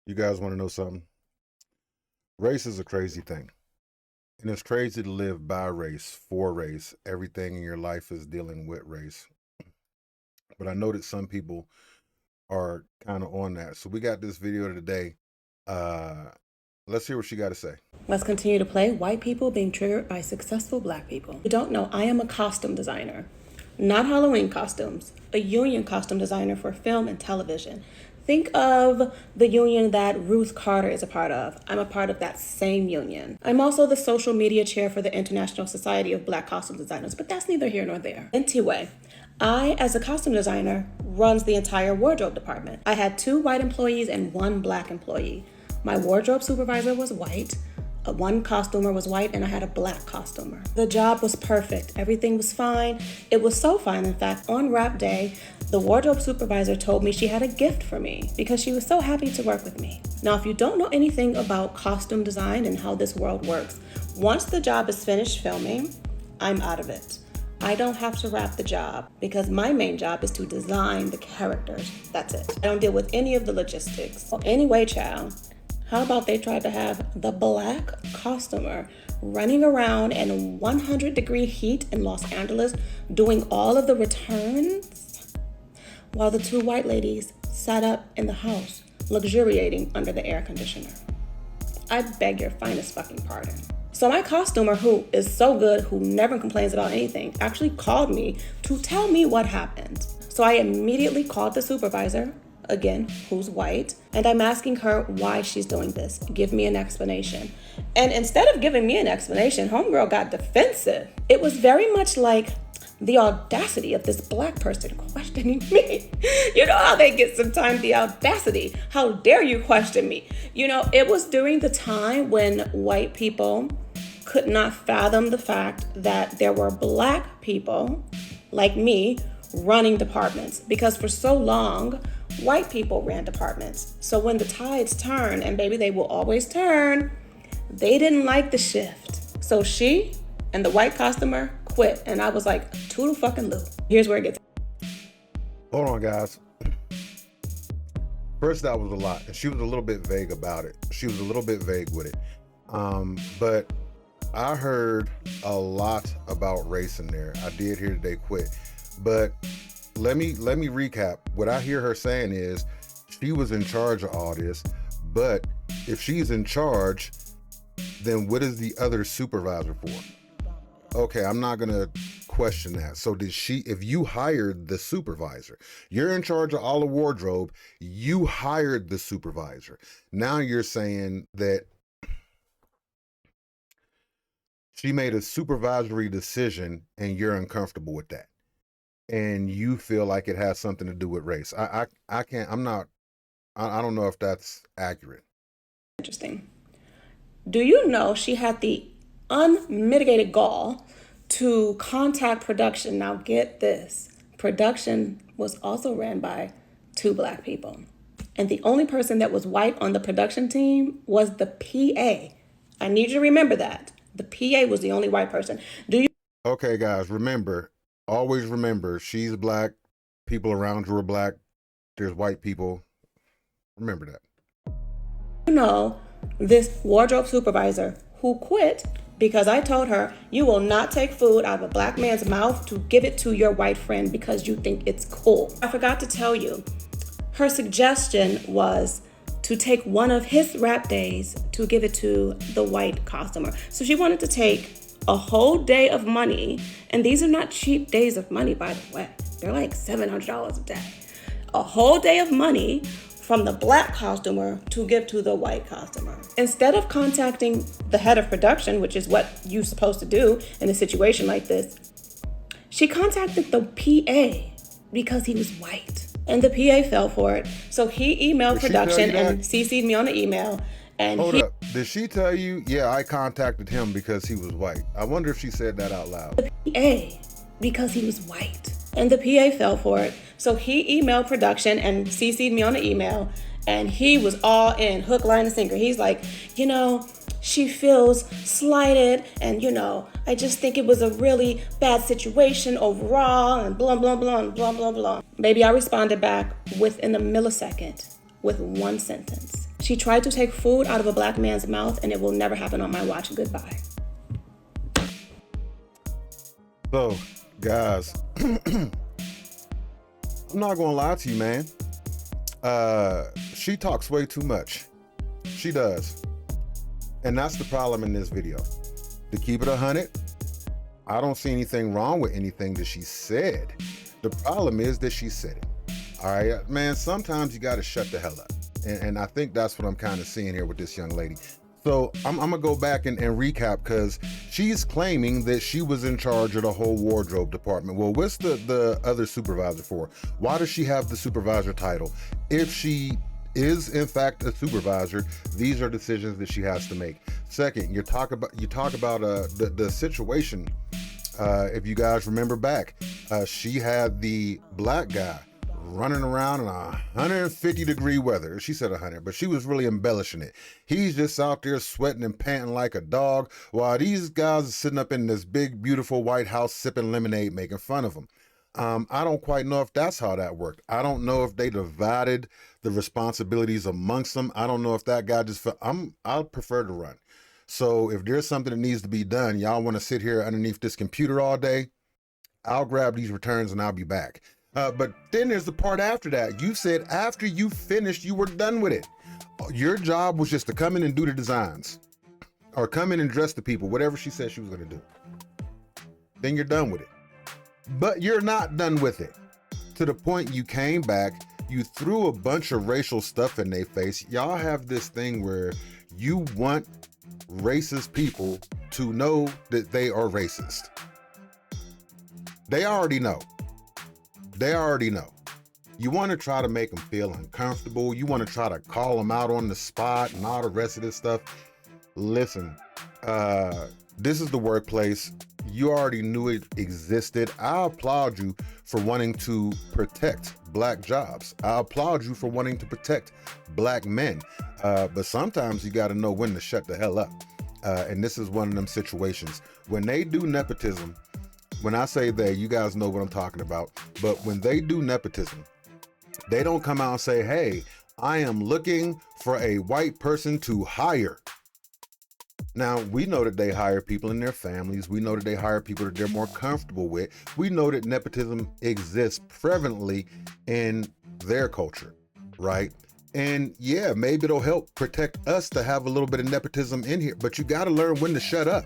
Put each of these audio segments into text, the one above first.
You guys want to know something? Race is a crazy thing. And it's crazy to live by race, for race. Everything in your life is dealing with race. But I know that some people are kind of on that. So we got this video today. Uh, let's hear what she got to say. Let's continue to play white people being triggered by successful black people. If you don't know, I am a costume designer. Not Halloween costumes, a union costume designer for film and television. Think of the union that Ruth Carter is a part of. I'm a part of that same union. I'm also the social media chair for the International Society of Black Costume Designers, but that's neither here nor there. Anyway, I, as a costume designer, runs the entire wardrobe department. I had 2 white employees and 1 black employee. My wardrobe supervisor was white, one costumer was white, and I had a black costumer. The job was perfect. Everything was fine. It was so fine, in fact, on wrap day, the wardrobe supervisor told me she had a gift for me because she was so happy to work with me. Now, if you don't know anything about costume design and how this world works, once the job is finished filming, I'm out of it. I don't have to wrap the job because my main job is to design the characters. That's it. I don't deal with any of the logistics. Well, anyway, child, how about they tried to have the black costumer running around in 100-degree heat in Los Angeles doing all of the returns while the 2 white ladies sat up in the house luxuriating under the air conditioner? I beg your finest fucking pardon. So my costumer, who is so good, who never complains about anything, actually called me to tell me what happened. So I immediately called the supervisor, again, who's white, and I'm asking her why she's doing this. Give me an explanation. And instead of giving me an explanation, homegirl got defensive. It was very much like the audacity of this black person questioning me. You know how they get sometimes, the audacity. How dare you question me? You know, it was during the time when white people could not fathom the fact that there were black people like me running departments, because for so long, white people ran departments. So when the tides turn, and baby, they will always turn, they didn't like the shift. So she and the white costumer quit, and I was like, toodle fucking loo. Here's where it gets. Hold on, guys. First, that was a lot. And she was a little bit vague about it. She was a little bit vague with it. But I heard a lot about race in there. I did hear that they quit. But let me recap. What I hear her saying is she was in charge of all this, but if she's in charge, then what is the other supervisor for? Okay, I'm not gonna question that. So if you hired the supervisor, you're in charge of all the wardrobe, you hired the supervisor. Now you're saying that she made a supervisory decision and you're uncomfortable with that. And you feel like it has something to do with race. I don't know if that's accurate. Interesting. Do you know she had the unmitigated gall to contact production? Now get this. Production was also ran by 2 black people. And the only person that was white on the production team was the PA. I need you to remember that. The PA was the only white person. Okay, guys, always remember, she's black, people around you are black, there's white people. Remember that. You know, this wardrobe supervisor who quit because I told her, you will not take food out of a black man's mouth to give it to your white friend because you think it's cool. I forgot to tell you, her suggestion was to take one of his wrap days to give it to the white costumer. So she wanted to take a whole day of money, and these are not cheap days of money, by the way. They're like $700 a day. A whole day of money from the black costumer to give to the white costumer. Instead of contacting the head of production, which is what you're supposed to do in a situation like this, she contacted the PA because he was white. And the PA fell for it. So he emailed production and CC'd me on the email. And Hold up. Did she tell you, yeah, I contacted him because he was white? I wonder if she said that out loud. The PA, because he was white. And the PA fell for it. So he emailed production and CC'd me on the email. And he was all in, hook, line, and sinker. He's like, she feels slighted. And, I just think it was a really bad situation overall. And blah, blah, blah, and blah, blah, blah. Baby, I responded back within a millisecond with one sentence. She tried to take food out of a black man's mouth, and it will never happen on my watch. Goodbye. So, guys, I'm not gonna lie to you, man. She talks way too much. She does. And that's the problem in this video. To keep it 100, I don't see anything wrong with anything that she said. The problem is that she said it. All right, man, sometimes you gotta shut the hell up. And I think that's what I'm kind of seeing here with this young lady. So I'm gonna go back and recap, because she's claiming that she was in charge of the whole wardrobe department. Well, what's the other supervisor for? Why does she have the supervisor title? If she is in fact a supervisor, these are decisions that she has to make. Second, you talk about the situation. If you guys remember back, she had the black guy running around in 150-degree weather. She said 100, but she was really embellishing it. He's just out there sweating and panting like a dog, while these guys are sitting up in this big, beautiful White House sipping lemonade, making fun of him. I don't quite know if that's how that worked. I don't know if they divided the responsibilities amongst them. I don't know if that guy just felt, I'll prefer to run. So if there's something that needs to be done, y'all want to sit here underneath this computer all day, I'll grab these returns and I'll be back. But then there's the part after that. You said after you finished, you were done with it. Your job was just to come in and do the designs, or come in and dress the people, whatever she said she was going to do. Then you're done with it. But you're not done with it. To the point you came back, you threw a bunch of racial stuff in their face. Y'all have this thing where you want racist people to know that they are racist. They already know. They already know. You want to try to make them feel uncomfortable. You want to try to call them out on the spot and all the rest of this stuff. Listen, this is the workplace. You already knew it existed. I applaud you for wanting to protect black jobs. I applaud you for wanting to protect black men. But sometimes you got to know when to shut the hell up. And this is one of them situations. When they do nepotism, when I say they, you guys know what I'm talking about. But when they do nepotism, they don't come out and say, hey, I am looking for a white person to hire. Now, we know that they hire people in their families. We know that they hire people that they're more comfortable with. We know that nepotism exists prevalently in their culture, right? And yeah, maybe it'll help protect us to have a little bit of nepotism in here, but you got to learn when to shut up.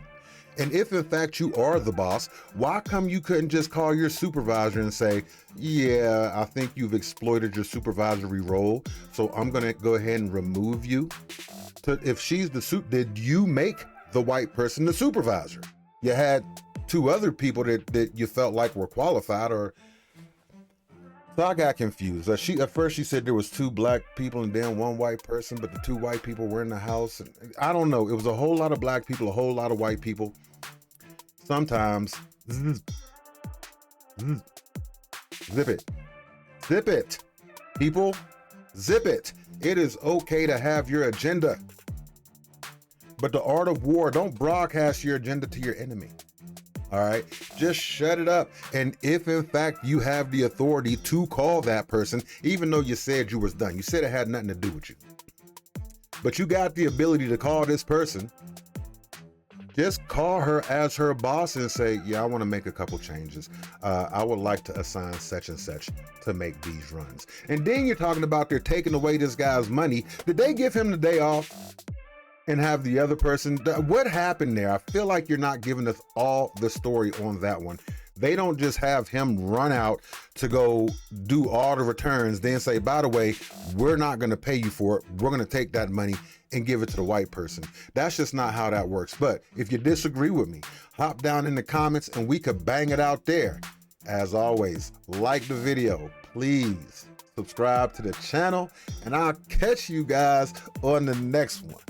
And if in fact you are the boss, why come you couldn't just call your supervisor and say, yeah, I think you've exploited your supervisory role, so I'm going to go ahead and remove you? If she's the did you make the white person the supervisor? You had two other people that you felt like were qualified, or so I got confused. At first she said there was two black people and then one white person, but the two white people were in the house. And I don't know. It was a whole lot of black people, a whole lot of white people. Sometimes, zip it, people, zip it. It is okay to have your agenda, but the art of war, don't broadcast your agenda to your enemy. All right, just shut it up. And if in fact you have the authority to call that person, even though you said you was done, you said it had nothing to do with you, but you got the ability to call this person, just call her as her boss and say, yeah, I want to make a couple changes. I would like to assign such and such to make these runs. And then you're talking about they're taking away this guy's money. Did they give him the day off and have the other person? What happened there? I feel like you're not giving us all the story on that one. They don't just have him run out to go do all the returns, then say, by the way, we're not going to pay you for it. We're going to take that money and give it to the white person. That's just not how that works. But if you disagree with me, hop down in the comments and we could bang it out there. As always, like the video, please subscribe to the channel, and I'll catch you guys on the next one.